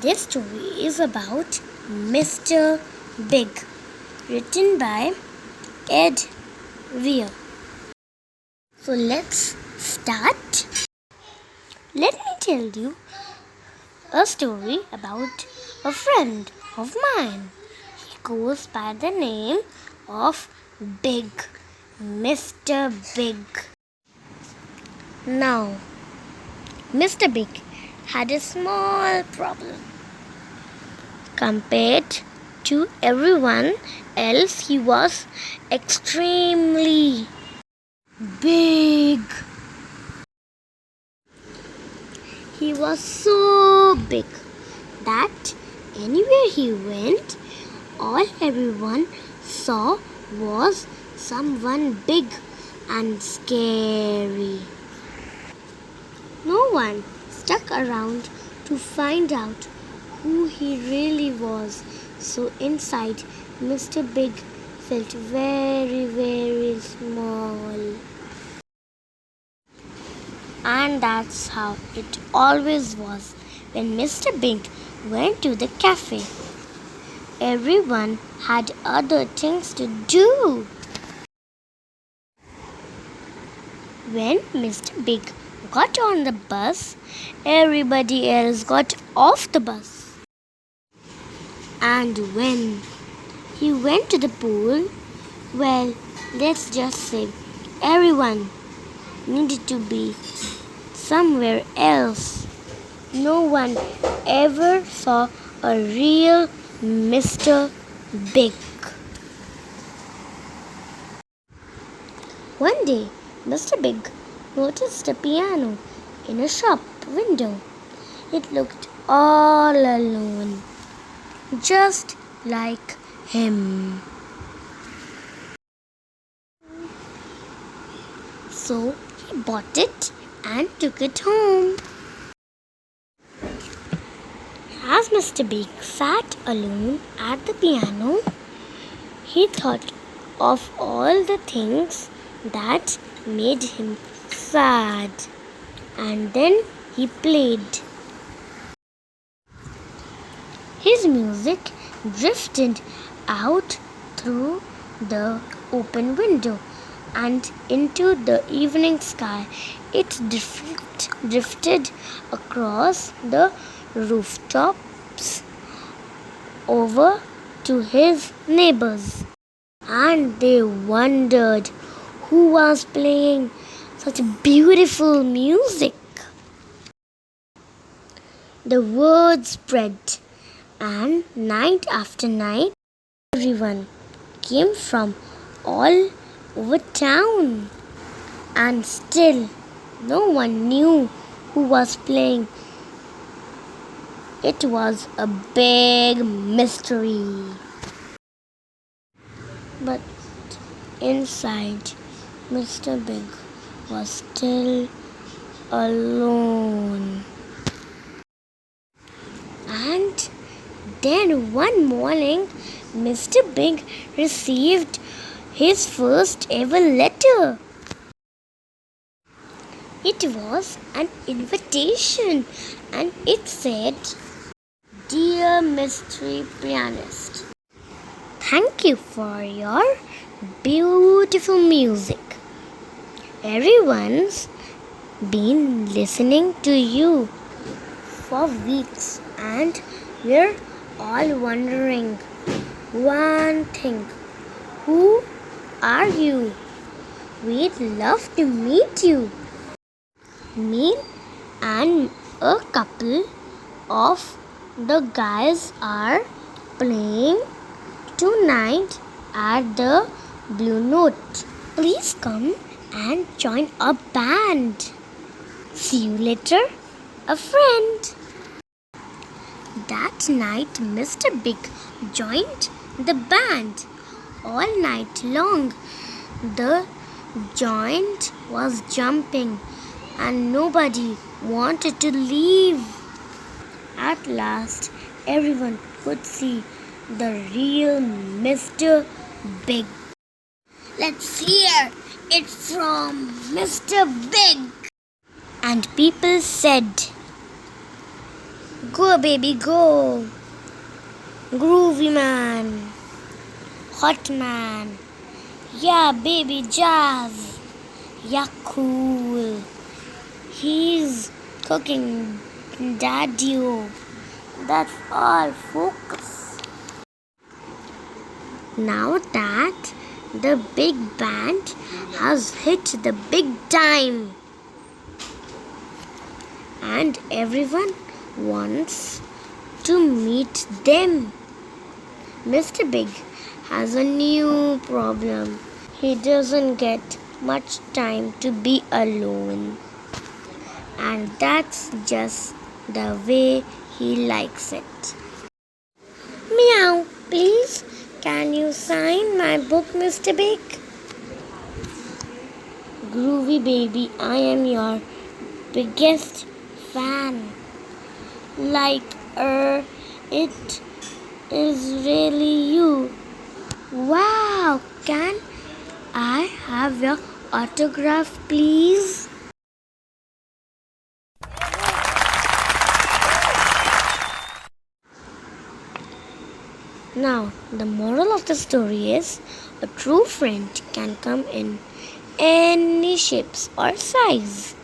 This story is about Mr. Big, written by Ed Weir. So let's start. Let me tell you a story about a friend of mine. He goes by the name of Big, Mr. Big. Now, Mr. Big had a small problem. Compared to everyone else, he was extremely big. He was so big that anywhere he went, all everyone saw was someone big and scary. No one stuck around to find out who he really was. So inside, Mr. Big felt very, very small. And that's how it always was when Mr. Big went to the cafe. Everyone had other things to do. When Mr. Big got on the bus, everybody else got off the bus. And when he went to the pool, well, let's just say everyone needed to be somewhere else. No one ever saw a real Mr. Big. One day, Mr. Big noticed a piano in a shop window. It looked all alone, just like him. So he bought it and took it home. As Mr. Big sat alone at the piano, he thought of all the things that made him sad, and then he played. His music drifted out through the open window and into the evening sky. It drifted across the rooftops over to his neighbors, and they wondered who was playing such beautiful music. The word spread, and night after night, everyone came from all over town, and still no one knew who was playing. It was a big mystery. But inside, Mr. Big was still alone. And then one morning, Mr. Big received his first ever letter. It was an invitation, and it said, "Dear mystery pianist, thank you for your beautiful music. Everyone's been listening to you for weeks, and we're all wondering one thing. Who are you? We'd love to meet you. Me and a couple of the guys are playing tonight at the Blue Note. Please come and join our band. See you later, a friend." That night, Mr. Big joined the band. All night long, the joint was jumping, and nobody wanted to leave. At last, everyone could see the real Mr. Big. "Let's hear it from Mr. Big." And people said, Go, baby, go. Groovy man. Hot man. Yeah, baby, jazz. Yeah, cool. He's cooking daddy. That's all, folks. Now that the big band has hit the big time and everyone wants to meet them, Mr. Big has a new problem. He doesn't get much time to be alone, and that's just the way he likes it. Meow, please, can you sign my book, Mr. Big? Groovy baby, I am your biggest fan. Like, it is really you. Wow, can I have your autograph, please? Now, the moral of the story is a true friend can come in any shapes or size.